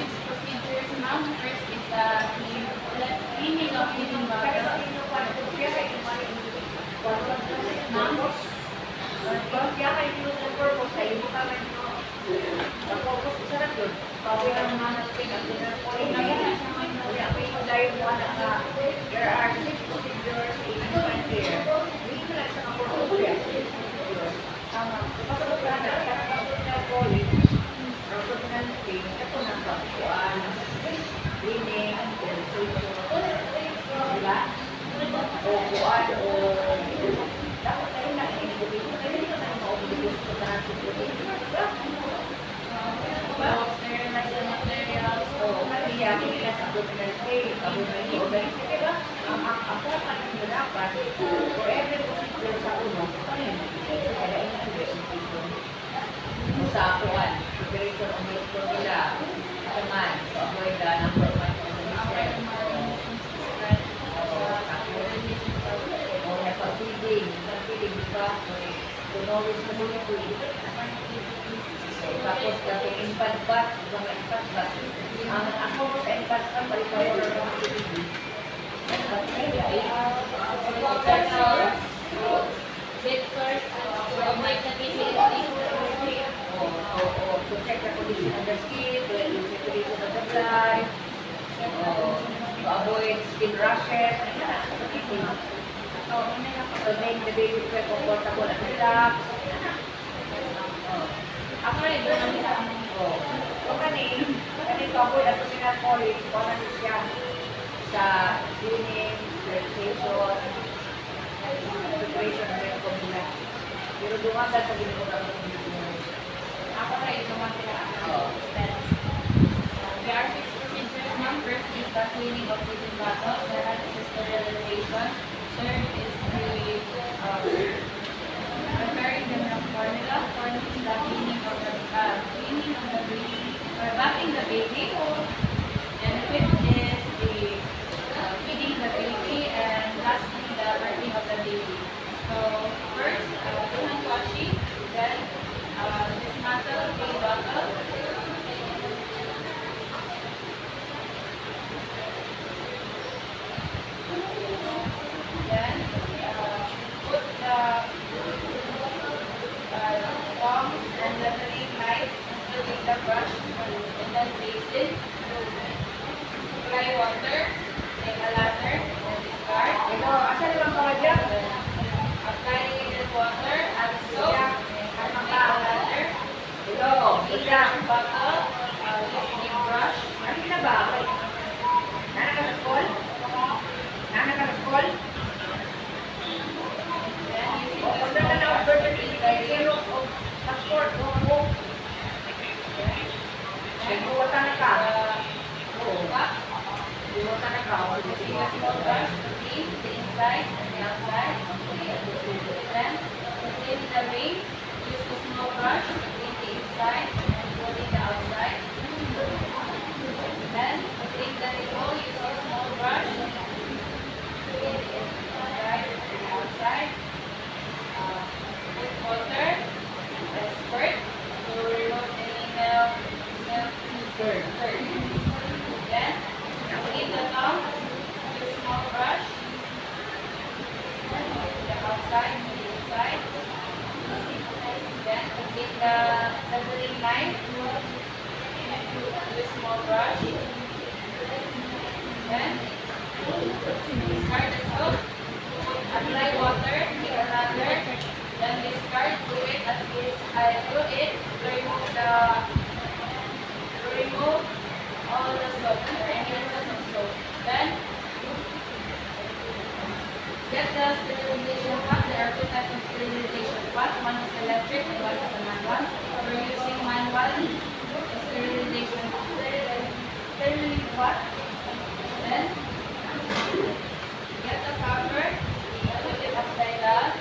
six procedures, ma'am. First is the cleaning of feeding bottle. Ma'am, there are six procedures in one year. Hindi ko lang sa kapag-procedure. Tama. Kapag na college, professional thing, ito na kapuan, cleaning, diba? O kuan, o dapat tayo na inibigay. Kaya hindi ka tayo maubigay sa transit. sterilize the materials. Kaya hindi ka sa professional thing, kabunay yung organization, diba? Ang ako pa rin dapat, for every procedure sa uno, kaya sa kuan, preparation of milk formula, naman, to avoid the number one of the feeding, di ba? To nourish the liquid. Tapos, yung infant bath, mga infant bath. Ang ako po sa infant bath, balik ko yung mga feeding. Bed source, provide the baby To check the condition of the skin, to reduce the circulation of the blood, to avoid skin rashes, to make the baby feel comfortable and relaxed. Ako rin, doon ang nila. So kani to avoid at professional college, kung ano siya sa cleaning, sterilization, preparation of the formula. Pero dumagal sa ginagawa ng Ako rin, doon ang nila. There are six procedures, ma'am. First is the cleaning of feeding bottles. Second is sterilization. Third is the preparing the milk formula. Fourth is the cleaning of the baby, or bathing the baby. And fifth is the feeding the baby. And lastly, the birthing of the baby. So first, hand washing, then dismantle the bottle. Then put the tongs and the lettering knife including the brush and then place it. Apply water, take a ladder, and discard. Ito, asa naman ka dyan? Apply needed water, add soap, apply a ladder. Ito, Clean the bottle, use a brush. ano na ba? Nana ka sa school? Nana ka sa school? Then using O, the pag nana na birth certificate, zero of passport, o. Ay, buwata na ka. Oo. Buwata na ka. using a small brush to clean the inside and the outside. Then to clean the ring, use a small brush to clean the inside and clean the outside. Then to clean the nipple, use a small brush to clean the inside and the outside. With water and squirt to remove any milk dirt. Then clean the tongue with a small brush. The outside and the inside. Then clean the lettering knife with a small brush. Then discard the soap. Apply water, take a ladder, then discard, do it at least, do it to remove all the soap, any excess of soap. Then get the sterilization pot. There are two types of sterilization pot. One is electric and one is a manual. We're using manual sterilization pot. Then get the cover, put it upside down.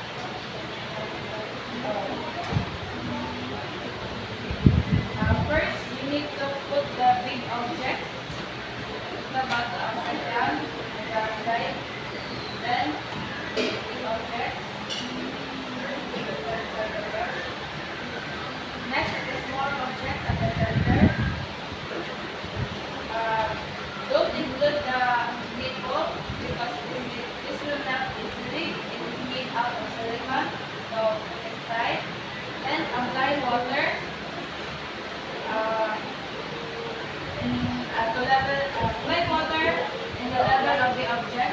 First, you need to put the big objects, the bottle upside down, and the outside. Then, big objects. Next, the small objects at the center. to level, apply water in the level of the object.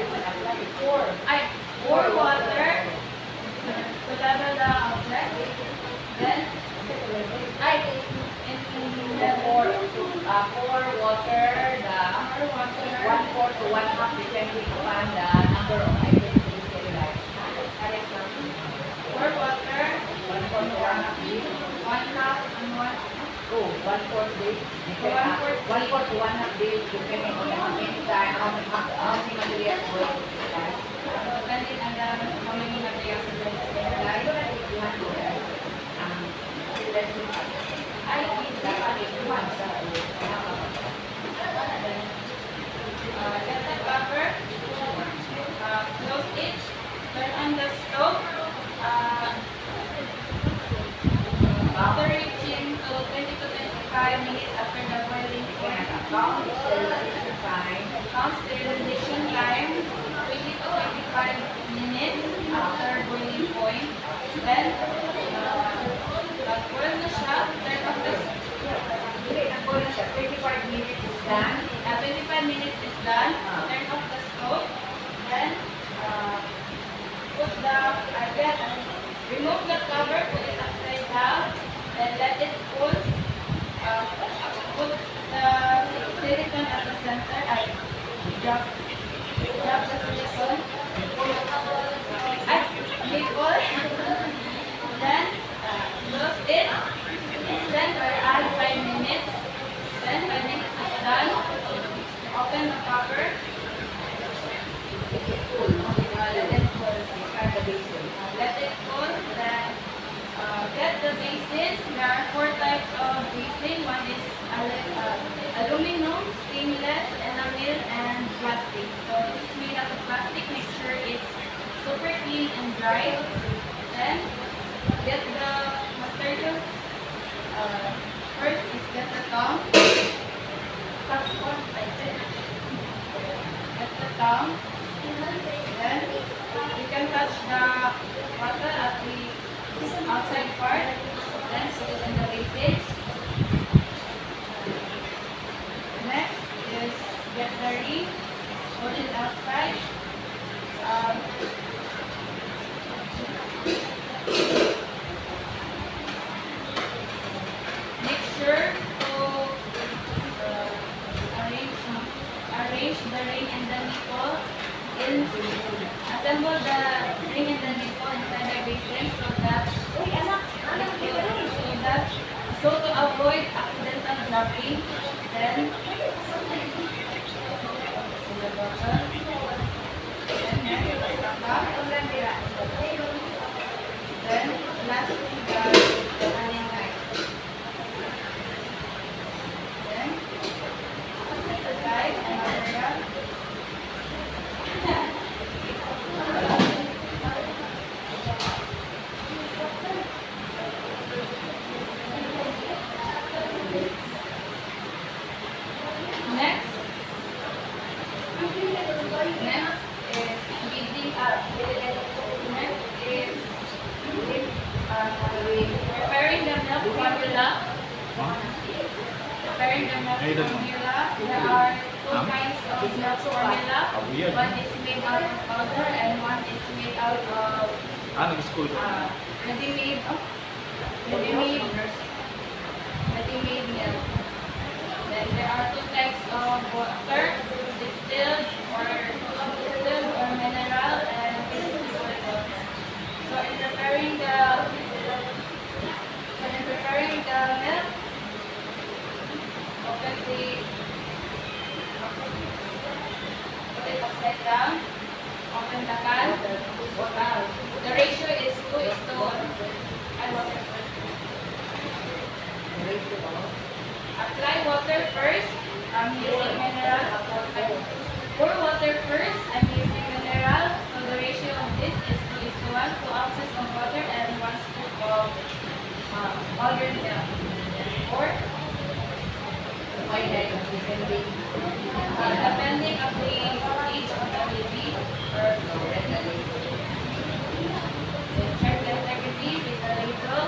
Pour water to level the object. Then, Pour water, the 1/4 to 1/2 depending upon the number of items to be sterilized. pour water, 1/4 to 1/2 day. 1/2 and 1. Oh, 1/4 day. 1/4 to 1/2 day depending on how many time, how many materials were sterilized. Depending on how many materials are going to be Lalo utilized. na if you want to I eat the dapat ikuhan sa get the cover, close it, turn on the stove, after reaching to 20 to 25 minutes after the boiling point. count sterilization time. Count sterilization time, 20 to 25 minutes after boiling point. Then, pag-boil na siya, turn off the Hindi, nag-boil na siya. 25 minutes is done. 25 minutes is done. Turn off the stove. Then, put the, again, remove the cover, put it upside down, then let it cool. Put the silicone at the center. Drop the silicone. Maple. Then, close it. Extend or add 5 minutes. Then, 5 minutes is done. Open the cover. Let it cool. Let it cool. Start the basin. Let it cool. Then, get the basin. There are 4 types of basin. One is aluminum, stainless, enamel, and plastic. So, this is made out of plastic. Make sure it's super clean and dry. Then, get the materials. First is get the tongue. Cut one like this. Get the tongue. Then you can touch the water at the outside part. Then put it in the basin. Next is get the ring. Put it outside. Make sure to arrange the ring and the nipple assemble the ring and the nipple inside the basin so to avoid accidental dropping. Then the bottle. Then next the top. Then lastly the running light. Then set aside and cover up. Next is beating up. Next is preparing the milk formula. Preparing the milk formula. There are 2 kinds of milk formula. One is made out of powder and one is made out of Nag-school ko. ready-made milk. Then there are 2 types of water, distilled or mineral and distilled water. So in preparing the milk, put it upside down, open the can. The ratio is 2:1. Apply water first. I'm using mineral. Pour water first. I'm using mineral. So the ratio of this is 2:1. 2 ounces of water and 1 scoop of powdered milk. Or Depending depending on the age of the baby or check the integrity with the label.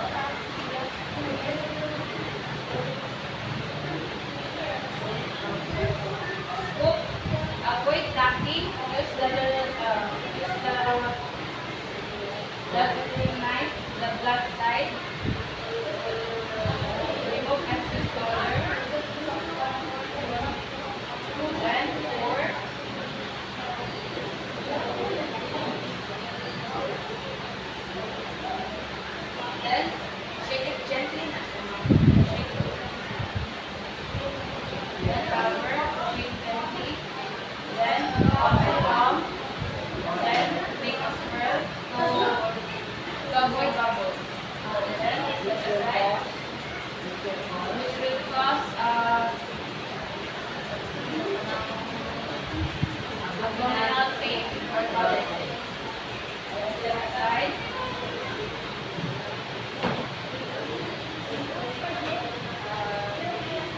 palm, then make a swirl to avoid bubbles. Then set aside, which will cause abdominal pain or bowel pain. Set aside.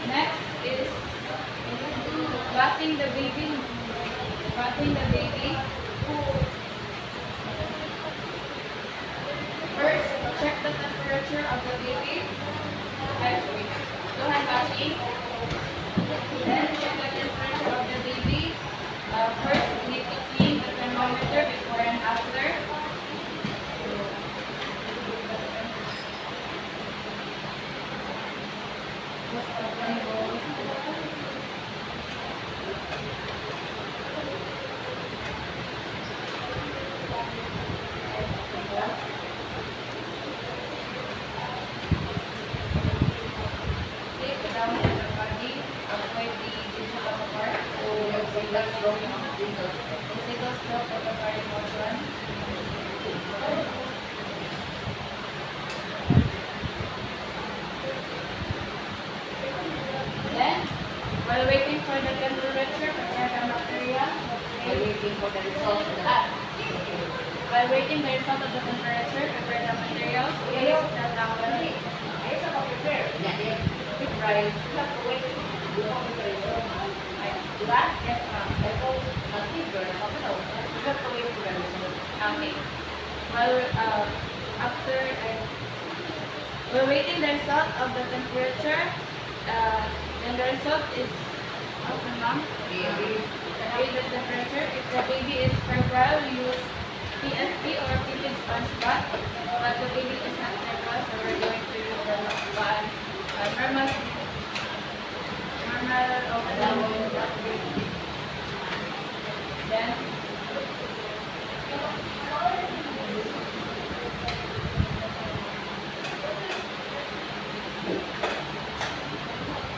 Next is bathing the baby. Bathing the baby. First, check the temperature of the baby. Do hand washing. Then check the temperature of the baby. First, you need to clean the thermometer before and after. Take down the body, avoid the digital part. Single stroke ng single. Single stroke of the body motion. Then, while waiting for the temperature, prepare the material. Waiting for the result. While waiting the result of the temperature, prepare the materials. Place the towel. Ayos ako prepare. Yan. Quick dry. Sila po wait. Di ba preparation? Diba? Yes, ma'am. Ito, mag-figure. Nakapalaw. Sila po wait for the result. Okay. While we're waiting the result of the temperature, and the result is okay, ma'am. Read the temperature. If the baby is febrile, use PSP or fitted sponge bath. But the baby is not febrile, so we're going to use the normal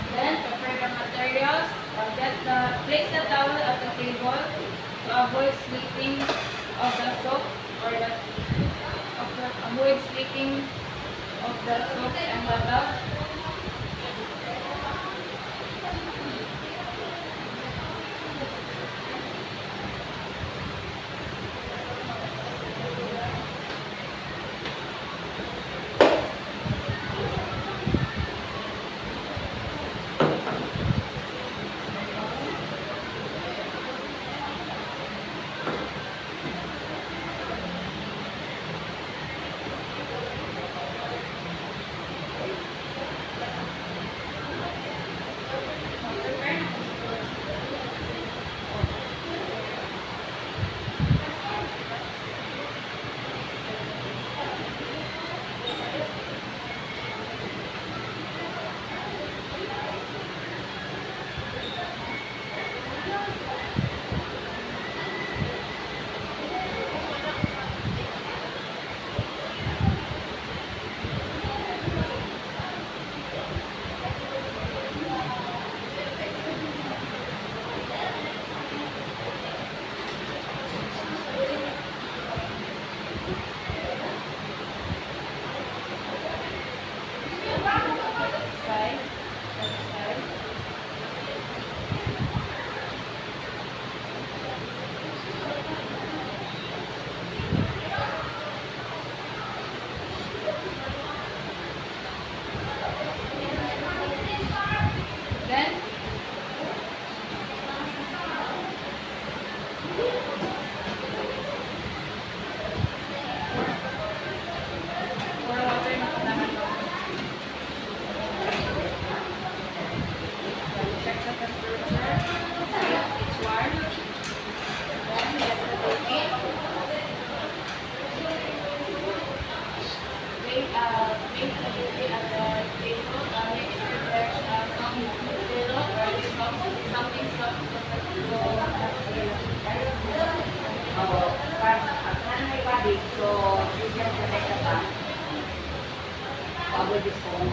Then prepare the materials. Place the towel at the table to avoid sleeping of the soap or avoid sleeping of the soap and the tub. So, you can connect the back. Cover this phone.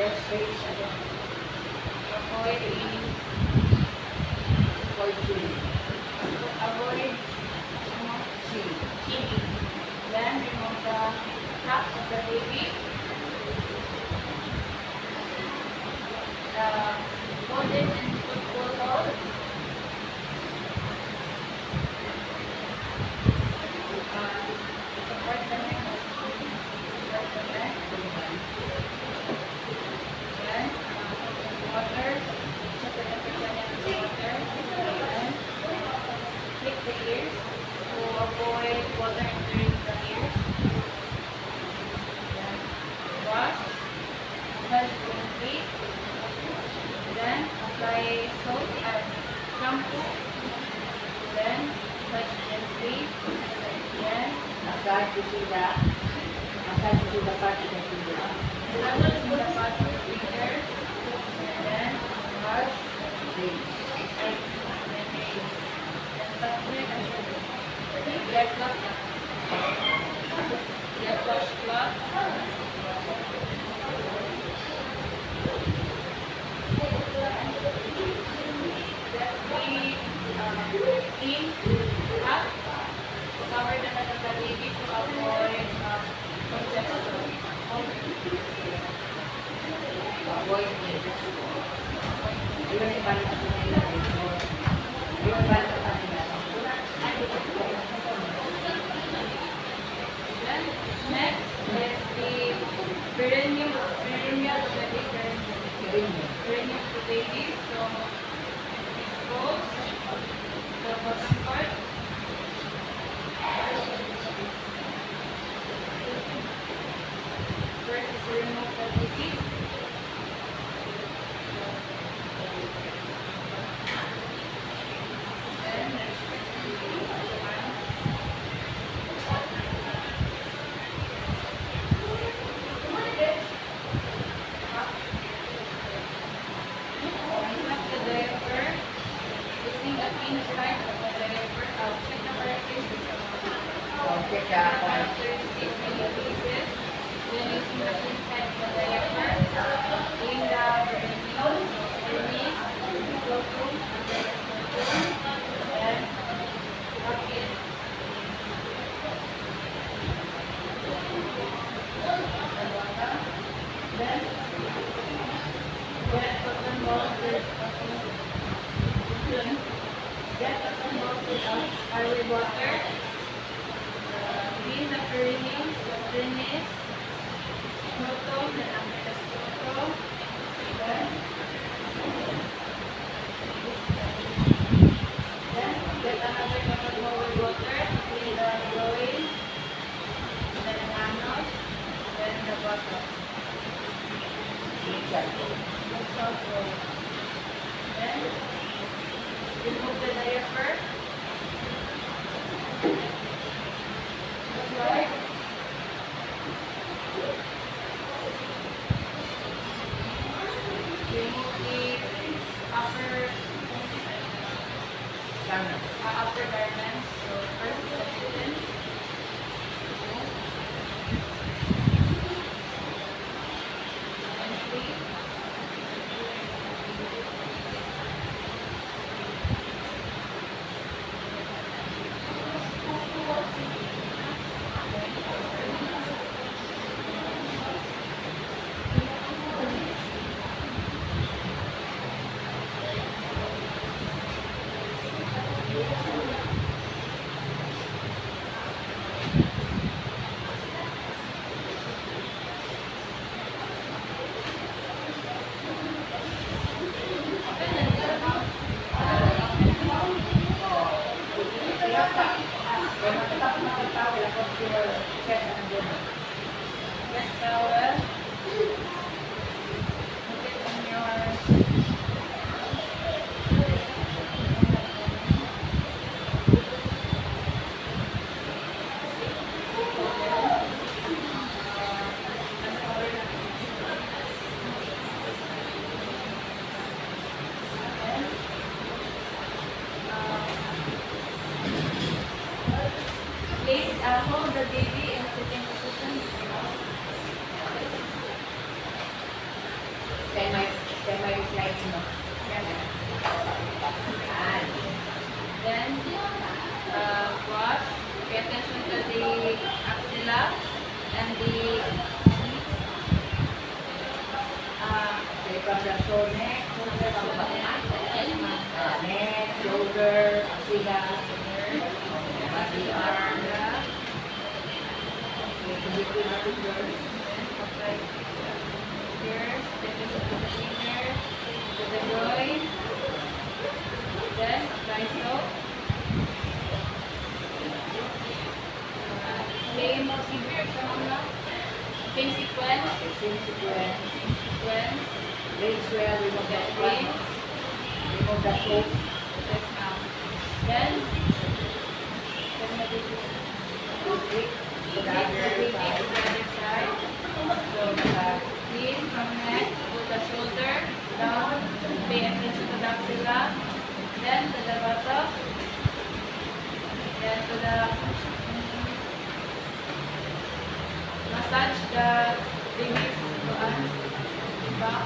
Next page, ano? Avoid eating. Avoid chili. Avoid Chili. chili. Then remove the top of the baby. Hold it in full hold. Support the neck. Support the neck. Then water. Check the temperature of the water. Then click the ears to avoid water entering the ears. Then wash. Massage the feet. Then apply soap and shampoo. Then touch gently. Then Massage to see the part of the finger. level in the part of the fingers. And then wash Face. and then nails. Then touch it and get cloth. Get washcloth. Clean up, cover the neck of the baby to avoid congestion. Avoid it. Yun yung balik ako nila. Yung balik ako nila. Then next is the perineum of the baby. Perineum of the baby. So expose the bottom part. First is remove the baby. Then next is the hands. Unlock the diaper using the inside of the diaper. Check the characteristics of Okay, the kaya characteristics in the pieces. Then using the inside of the diaper, doing the perineum, hermes, scrotum, then up it. Then get cotton balls with with water. Clean the perineum, so penis, scrotum, then after the scrotum, then get another cotton ball with water, clean the groin, then the anus, then the bottom. Then remove the diaper. Slide. Remove the upper garment. So first section. And three. Semi-slide mo. Yes. Yan. Then, wash. Pay attention to the axilla and the Okay, from the shoulder, neck, shoulder, yes, ma'am. neck, shoulder, axilla, body, arm. Okay, between the fingers. Apply fingers, pay attention to the fingers, to the groin. Then, apply soap. Same procedure, same sequence. Okay, same sequence. Sequence. Rinse well, remove the Rinse. sweat, remove the soap. Yes, ma'am. Then, Okay, the other side. So, clean from neck to the shoulder, down, pay attention to the axilla, then to the buttock, then to the massage the baby's back.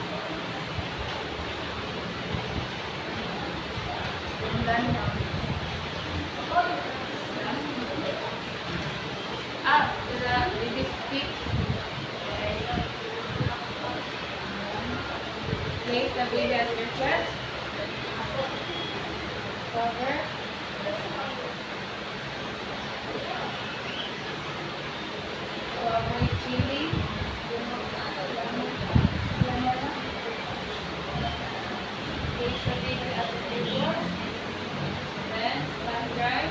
And then, to the baby's feet. Place the baby at your chest. Cover. To avoid chilling. Place the baby at the table. Then, stand dry.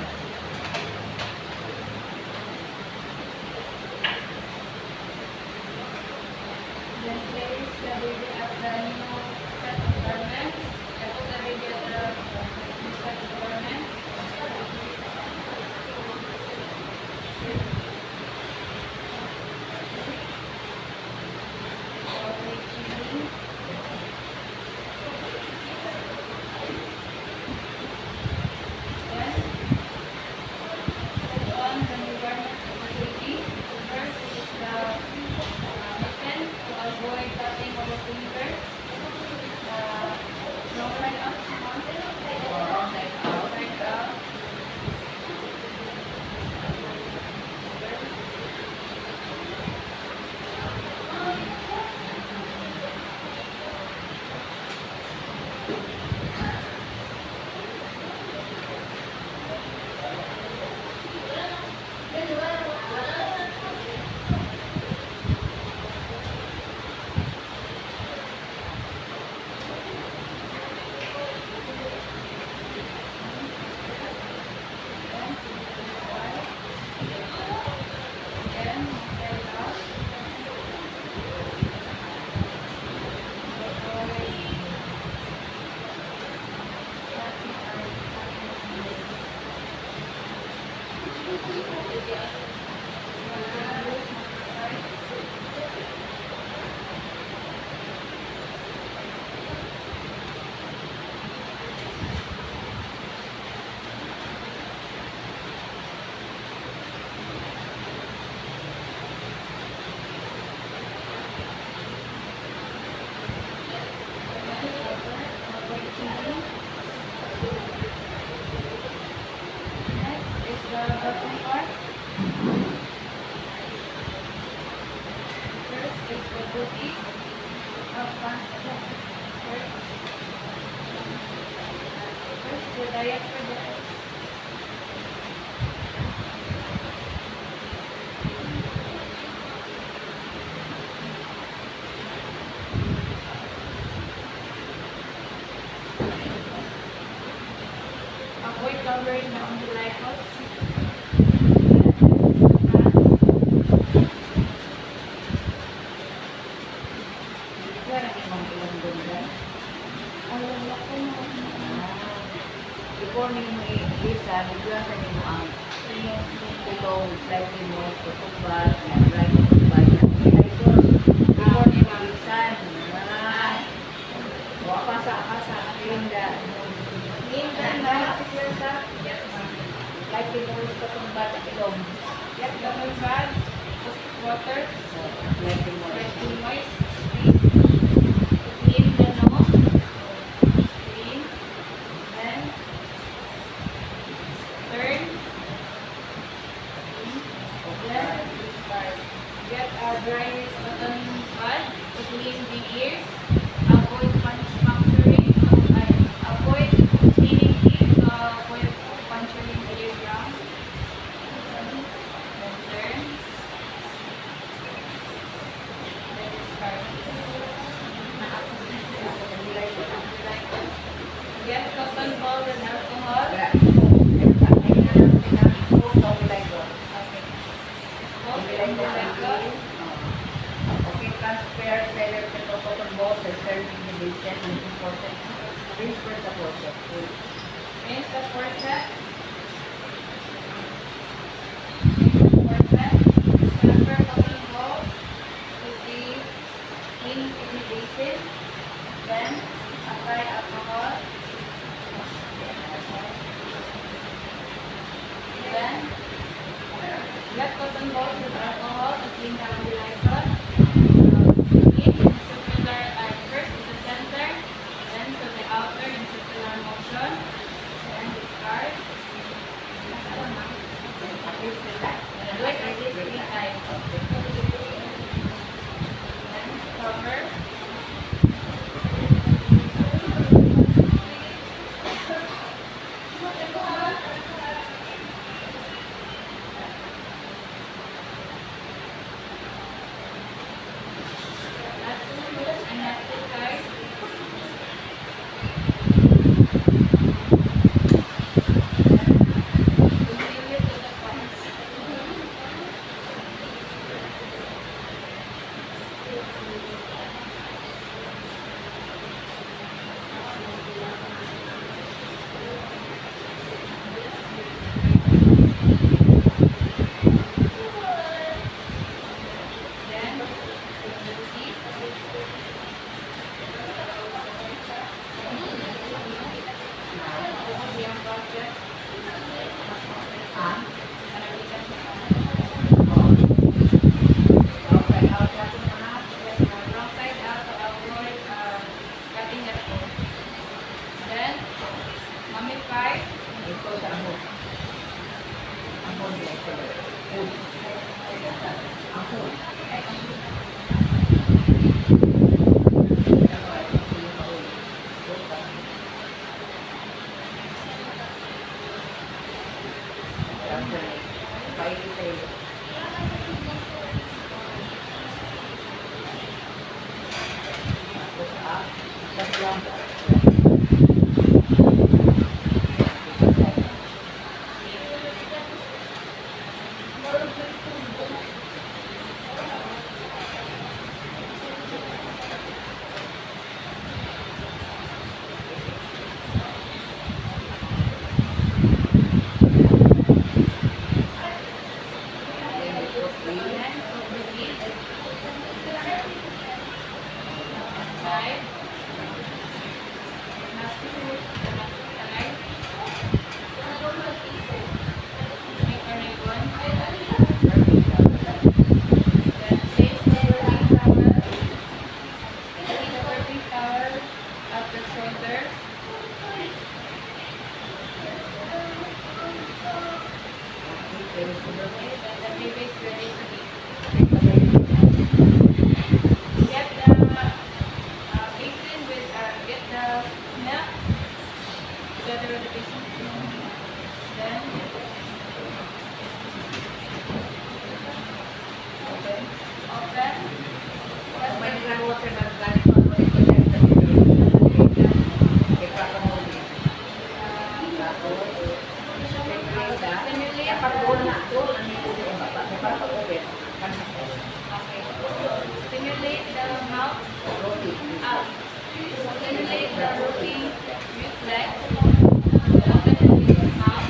Then place the baby at the new set of garments. And put the baby at the new set of garments. Avoid chilling. Then, put on the new garments of the baby. First is the mitten to avoid cutting of the fingers. Wrong side up, wrong side up. Then, side up. Next is the bottom part. First is the booty of pants. First the diaphragm. Avoid covering the umbilicus. Wala namang ilang doon dyan. Before ninyo i-isa, bigyan sa ninyo ang tulong, slightly more tutubal, and right tutubal. Before ninyo i-isan, wapa sa linda. Linda na, Yes, ma'am. slightly more tutubal sa ilong. Yes, bottom pad. Water. Slightly more. Slightly moist. Please. Vincent, ang important. Rinse for the process. Rinse the forceps. Transfer cotton balls to the clean kidney basin. Then apply alcohol. Then wet cotton balls with alcohol to clean the umbilical. Clean in circular, first to the center, then to the outer in circular motion. Then discard. Do it like this 3 times. Then cover. Stimulate the mouth out. Stimulate the rotting reflex. Open the mouth.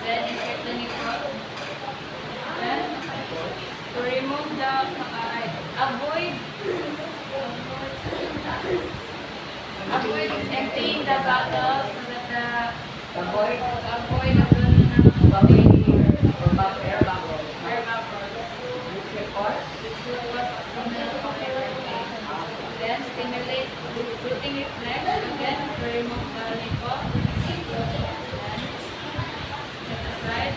Then insert the nipple. Then to remove the avoid emptying the bottle so that avoid abdominal air bubbles. Which will cause abdominal complications. Then stimulate rotting reflex again to remove the nipple. Then set aside.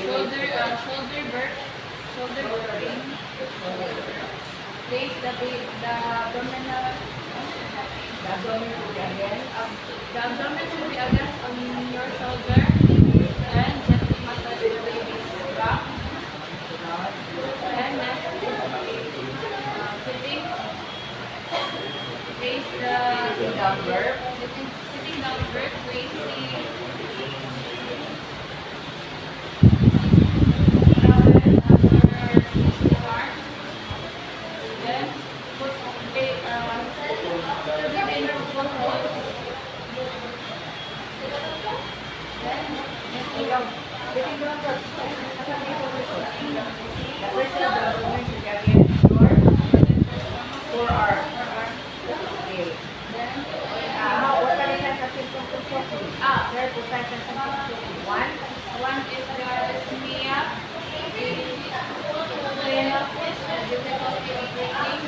Cover the other shoulder burning. Place the abdominal. The abdomen should be against on your shoulder and gently massage the baby's back. And next, sitting. Place the sitting downward. Place the The first of the abdomen should be against your forearm. Okay. What are the signs of symptoms of choking? There are two signs of symptoms of choking. One, One is the dyspnea, cyanosis, difficulty of breathing,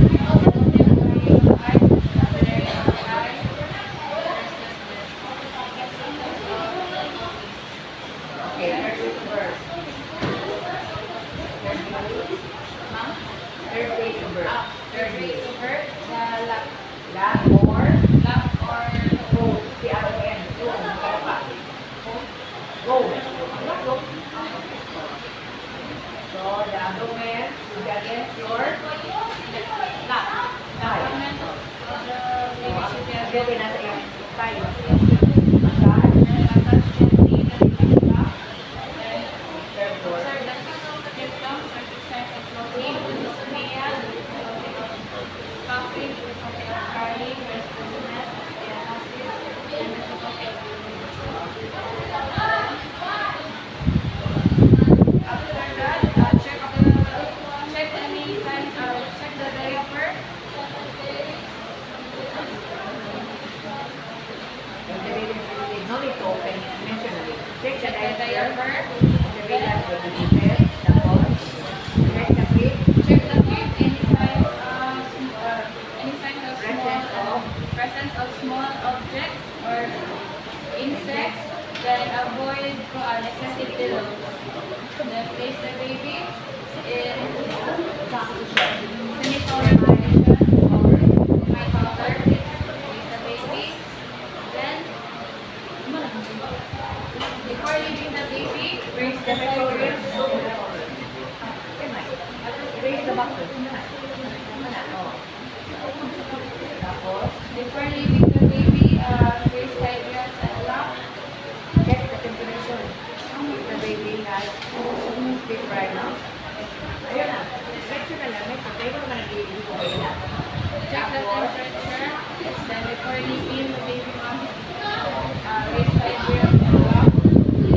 difficulty of eyes, blurring of eyes, okay, third week birth. Ma'am? Third week birth. Third week to birth, the lap Lap or or roll. Si ano yan? Roll. Kaya pa. Roll. Not roll. So, the abdomen should be against your lap. The abdomen of the baby should be abdomen against nasa iyong tayo. massage gently the baby's back. Then Third door. observe the symptoms or signs of bloating, dyspnea, difficulty of coughing, difficulty of crying, restlessness, cyanosis, and difficulty of breathing. After that, check any sign, check the diaper. No need to open. Mention it. Check the Check the diaper. diaper. The baby has the bed. Tapos, check the feet. Check the feet. Any signs of presence of small objects or insects. Then avoid excessive pillows. Then place the baby in semi-collar position or semi-collar. Place the baby. Then before leaving the baby, raise the side ribs. Raise the back. Tapos, Before leaving the baby, raise side ribs and lap. check the temperature. The baby has sleep right now. Ayun na. Make sure na lang. Make sure. Tayo naman nag-iibig ko kayo na. Check the temperature. Then before leaving the baby, raise side ribs and lap.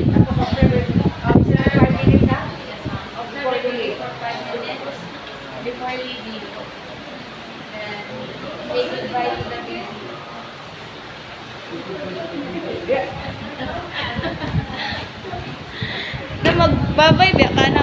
Tapos, observe 5 minutes na. Yes, ma'am. Observe the baby for 5 minutes before leaving. Then say goodbye to the baby. Yeah. Na magbabay biya ka na